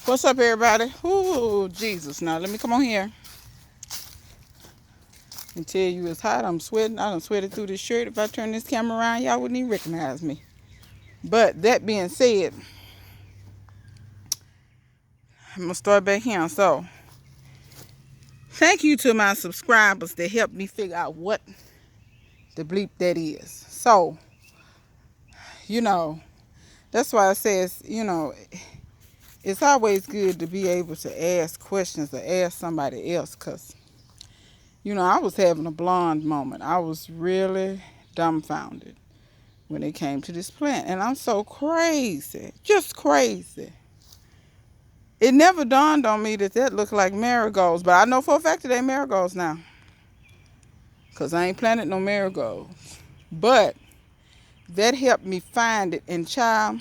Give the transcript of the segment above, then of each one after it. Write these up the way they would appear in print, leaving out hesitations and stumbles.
What's up, everybody? Ooh, Jesus. Now, let me come on here and tell you it's hot. I'm sweating. I done sweated through this shirt. If I turn this camera around, y'all wouldn't even recognize me. But that being said, I'm going to start back here. So, thank you to my subscribers that helped me figure out what the bleep that is. So, you know, that's why it says, it's always good to be able to ask questions or ask somebody else because, I was having a blonde moment. I was really dumbfounded when it came to this plant. And I'm so crazy, just crazy. It never dawned on me that looked like marigolds, but I know for a fact that they marigolds now because I ain't planted no marigolds. But that helped me find it. And child,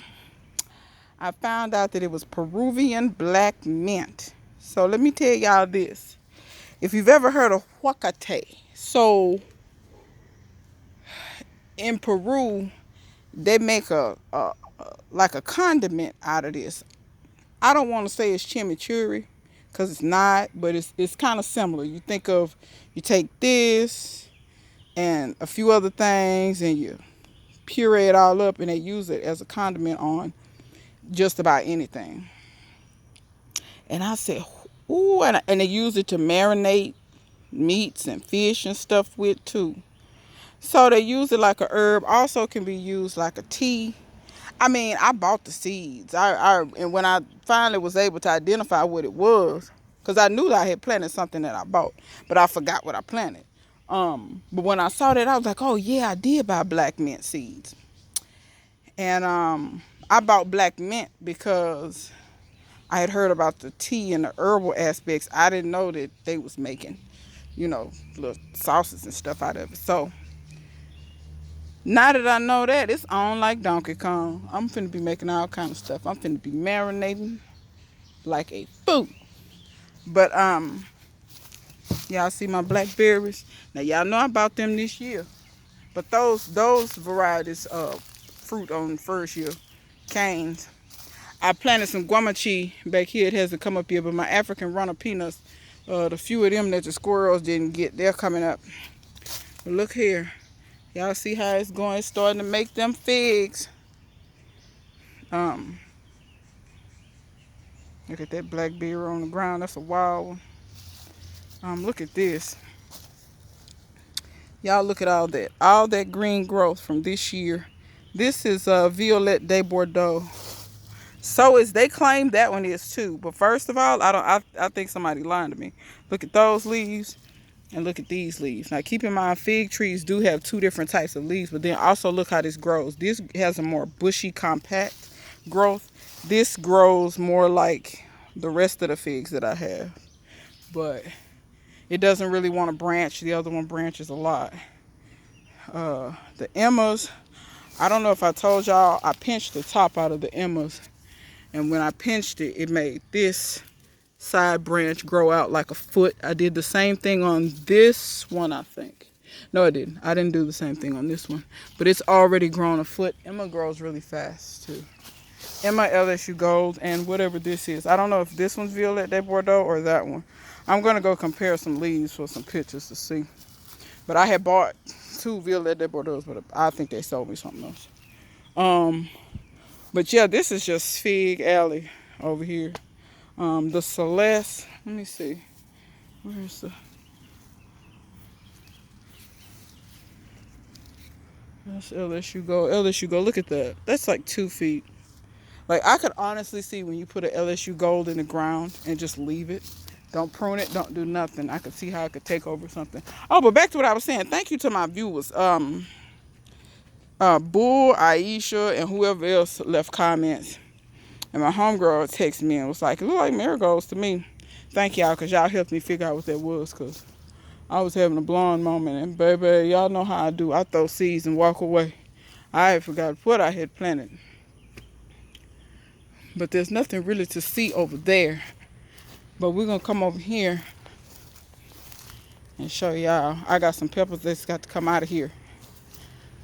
I found out that it was Peruvian black mint. So let me tell y'all this. If you've ever heard of huacate, so in Peru, they make like a condiment out of this. I don't want to say it's chimichurri because it's not, but it's kind of similar. You take this and a few other things and you puree it all up and they use it as a condiment on just about anything. And I said, ooh, and they use it to marinate meats and fish and stuff with too. So they use it like a herb. Also can be used like a tea. I mean, I bought the seeds. And when I finally was able to identify what it was, because I knew that I had planted something that I bought, but I forgot what I planted. But when I saw that, I was like, oh yeah, I did buy black mint seeds. And I bought black mint because I had heard about the tea and the herbal aspects. I didn't know that they was making, little sauces and stuff out of it. So now that I know that, it's on like Donkey Kong. I'm finna be making all kind of stuff. I'm finna be marinating like a fool. But y'all see my blackberries? Now y'all know I bought them this year. But those varieties of fruit on first year canes. I planted some guamachi back here. It hasn't come up yet, but my African runner peanuts, the few of them that the squirrels didn't get, they're coming up. But look here. Y'all see how it's going? It's starting to make them figs. Look at that blackberry on the ground. That's a wild one. Look at this. Y'all look at all that. All that green growth from this year. This is Violette de Bordeaux. So is they claim that one is too. But first of all, I think somebody lying to me. Look at those leaves and look at these leaves. Now keep in mind fig trees do have two different types of leaves, but then also look how this grows. This has a more bushy, compact growth. This grows more like the rest of the figs that I have. But it doesn't really want to branch. The other one branches a lot. The emmas, I don't know if I told y'all, I pinched the top out of the emmas. And when I pinched it, it made this side branch grow out like a foot. I did the same thing on this one, I think. No, I didn't. I didn't do the same thing on this one. But it's already grown a foot. Emma grows really fast, too. Emma LSU Gold and whatever this is. I don't know if this one's Violette de Bordeaux or that one. I'm going to go compare some leaves for some pictures to see. But I had bought two Violette de Bordeaux, but I think they sold me something else. But yeah, this is just Fig Alley over here. The Celeste, let me see. Where's the... That's LSU Gold. LSU Gold, look at that. That's like 2 feet. Like, I could honestly see when you put an LSU Gold in the ground and just leave it. Don't prune it, don't do nothing. I could see how it could take over something. Oh, but back to what I was saying. Thank you to my viewers. Bull, Aisha, and whoever else left comments. And my homegirl texted me and was like, it look like marigolds to me. Thank y'all, because y'all helped me figure out what that was, because I was having a blonde moment. And baby, y'all know how I do. I throw seeds and walk away. I had forgot what I had planted. But there's nothing really to see over there. But we're going to come over here and show y'all. I got some peppers that's got to come out of here.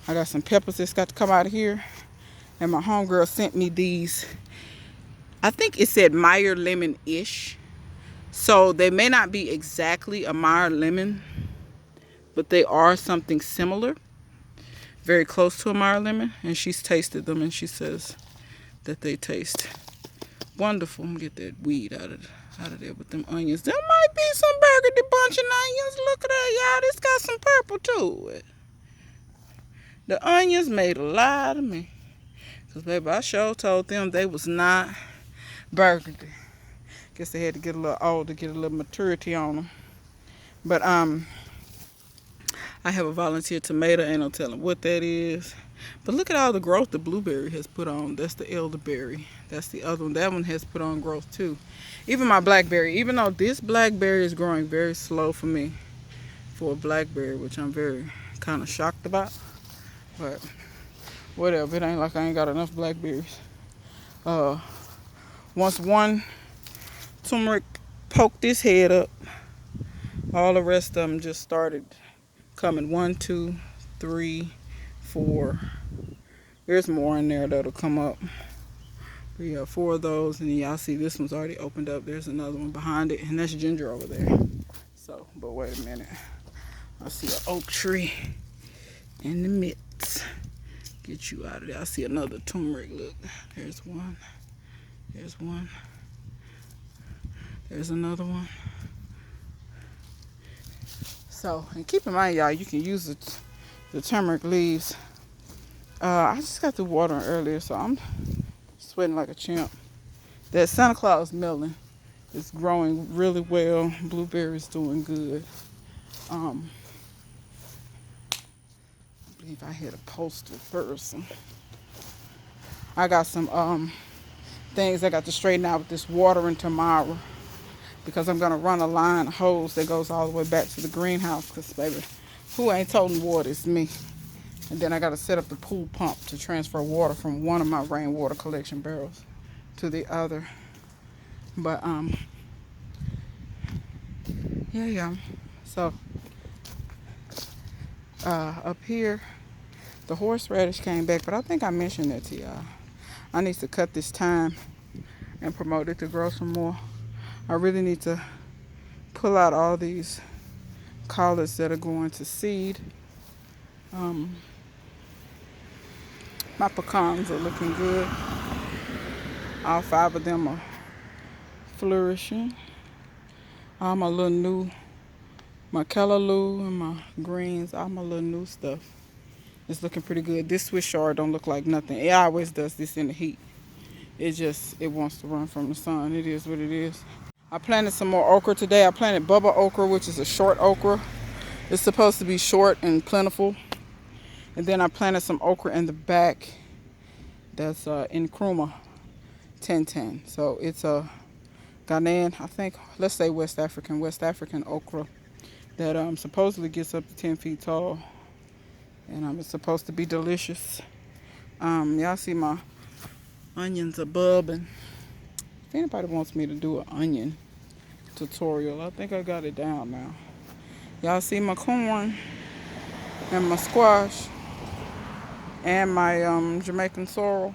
And my homegirl sent me these I think it said Meyer lemon-ish. So they may not be exactly a Meyer lemon, but they are something similar, very close to a Meyer lemon. And she's tasted them, and she says that they taste wonderful. I'm gonna get that weed out of there with them onions. There might be some burgundy bunching onions. Look at that, y'all. This got some purple to it. The onions made a lie to me. Because, baby, I sure told them they was not burgundy. Guess they had to get a little old to get a little maturity on them. But I have a volunteer tomato. Ain't no telling what that is. But look at all the growth the blueberry has put on. That's the elderberry. That's the other one. That one has put on growth too. Even my blackberry. Even though this blackberry is growing very slow for me for a blackberry, which I'm very kind of shocked about. But whatever. It ain't like I ain't got enough blackberries. Once one turmeric poked his head up, all the rest of them just started coming. 1, 2, 3, 4. There's more in there that'll come up. We have 4 of those, and y'all see this one's already opened up. There's another one behind it, and that's ginger over there. So, but wait a minute. I see an oak tree in the midst. Get you out of there. I see another turmeric. Look, there's one. There's one. There's another one. So, and keep in mind, y'all, you can use the turmeric leaves. I just got the water earlier, so I'm sweating like a chimp. That Santa Claus melon is growing really well. Blueberry's doing good. I believe I had a postal person. I got some things I got to straighten out with this watering tomorrow, because I'm going to run a line of hose that goes all the way back to the greenhouse, because, baby, who ain't toting water? It's me. And then I got to set up the pool pump to transfer water from one of my rainwater collection barrels to the other. But, yeah. So, up here, the horseradish came back, but I think I mentioned that to y'all. I need to cut this thyme and promote it to grow some more. I really need to pull out all these collards that are going to seed. My pecans are looking good. All 5 of them are flourishing. All my little new, my callaloo and my greens, all my little new stuff is looking pretty good. This Swiss chard don't look like nothing. It always does this in the heat. It wants to run from the sun. It is what it is. I planted some more okra today. I planted Bubba okra, which is a short okra. It's supposed to be short and plentiful. And then I planted some okra in the back. That's Nkrumah 1010. So it's a Ghanaian, I think, let's say West African okra that supposedly gets up to 10 feet tall. And it's supposed to be delicious. Y'all see my onions are bubbling. If anybody wants me to do an onion tutorial, I think I got it down now. Y'all see my corn and my squash and my Jamaican sorrel.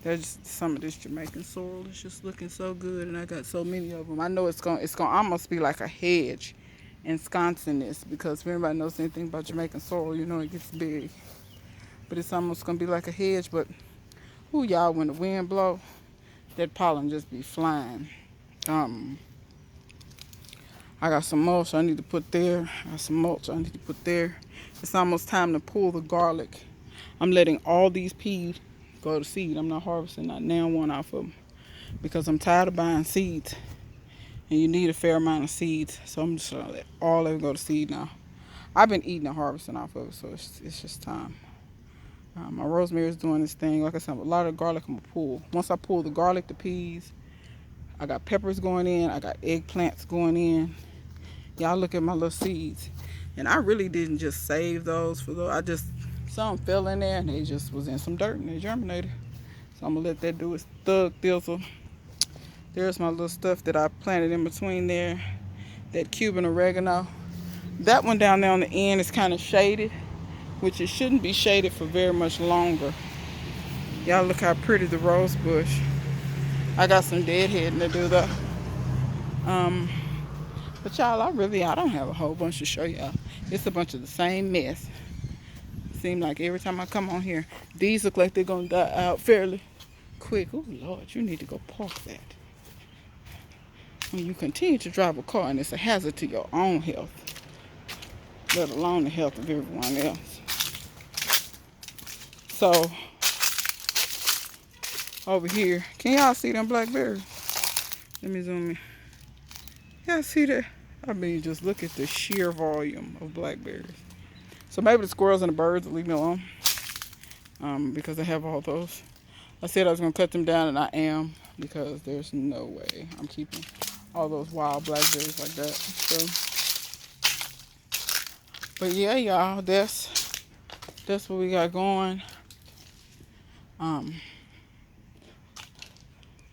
There's some of this Jamaican sorrel. It's just looking so good, and I got so many of them. I know it's gonna almost be like a hedge ensconcing this, because if anybody knows anything about Jamaican sorrel, you know it gets big. But it's almost gonna be like a hedge. But ooh, y'all, when the wind blow, that pollen just be flying. I got some mulch I need to put there. I got some mulch I need to put there. It's almost time to pull the garlic. I'm letting all these peas go to seed. I'm not harvesting not now one off of them, because I'm tired of buying seeds, and you need a fair amount of seeds. So I'm just gonna let all of them go to seed now. I've been eating and harvesting off of it, so it's just time. My rosemary is doing this thing. Like I said, a lot of garlic I'm gonna pull. Once I pull the garlic, the peas, I got peppers going in. I got eggplants going in. Y'all look at my little seeds. And I really didn't just save those for those. Some fell in there and they just was in some dirt and they germinated. So I'm gonna let that do its thug thistle. There's my little stuff that I planted in between there. That Cuban oregano. That one down there on the end is kind of shaded, which it shouldn't be shaded for very much longer. Y'all look how pretty the rose bush. I got some deadheading to do though. Um, but y'all, I don't have a whole bunch to show y'all. It's a bunch of the same mess. Seem like every time I come on here, these look like they're gonna die out fairly quick. Oh Lord, you need to go park that. When you continue to drive a car and it's a hazard to your own health, let alone the health of everyone else. So over here, can y'all see them blackberries? Let me zoom in. Y'all see that? I mean, just look at the sheer volume of blackberries. So maybe the squirrels and the birds will leave me alone, because I have all those. I said I was gonna cut them down, and I am, because there's no way I'm keeping all those wild blackberries like that. So, but yeah, y'all, that's what we got going.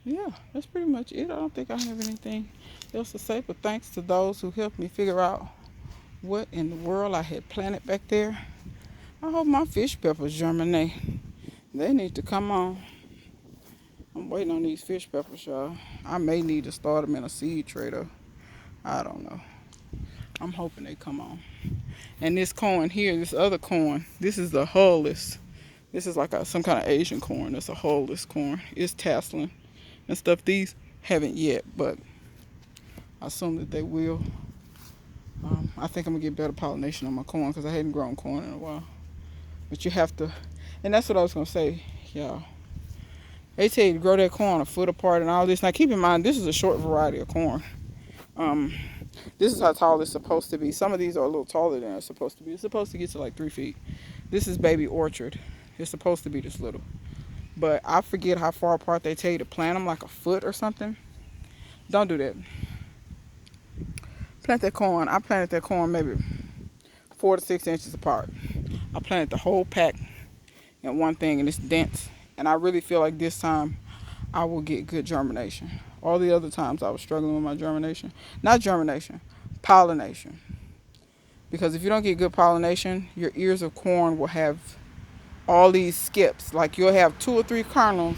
Yeah, that's pretty much it. I don't think I have anything else to say, but thanks to those who helped me figure out what in the world I had planted back there. I hope my fish peppers germinate. They need to come on. I'm waiting on these fish peppers, y'all. I may need to start them in a seed tray though. I don't know. I'm hoping they come on. And this corn here, this other corn, this is the hulless. This is like some kind of Asian corn. It's a hulless corn. It's tasseling and stuff. These haven't yet, but I assume that they will. I think I'm gonna get better pollination on my corn because I hadn't grown corn in a while. But you have to, and that's what I was gonna say, y'all. They tell you to grow that corn a foot apart and all this. Now keep in mind, this is a short variety of corn. This is how tall it's supposed to be. Some of these are a little taller than it's supposed to be. It's supposed to get to like 3 feet. This is baby orchard. It's supposed to be this little. But I forget how far apart they tell you to plant them, like a foot or something. Don't do that. Plant that corn. I planted that corn maybe 4 to 6 inches apart. I planted the whole pack in one thing, and it's dense. And I really feel like this time I will get good germination. All the other times I was struggling with my germination. Not germination, pollination. Because if you don't get good pollination, your ears of corn will have all these skips. Like you'll have 2 or 3 kernels,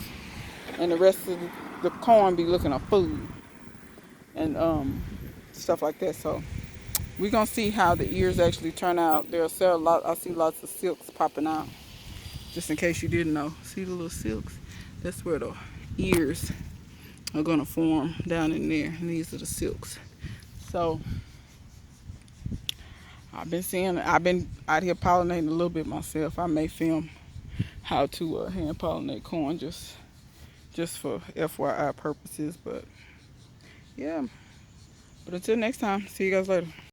and the rest of the corn be looking like food. And stuff like that. So we're gonna see how the ears actually turn out. I see lots of silks popping out. Just in case you didn't know. See the little silks? That's where the ears are gonna form down in there. And these are the silks. So I've been out here pollinating a little bit myself. I may film how to hand pollinate corn just for FYI purposes. But yeah. But until next time, see you guys later.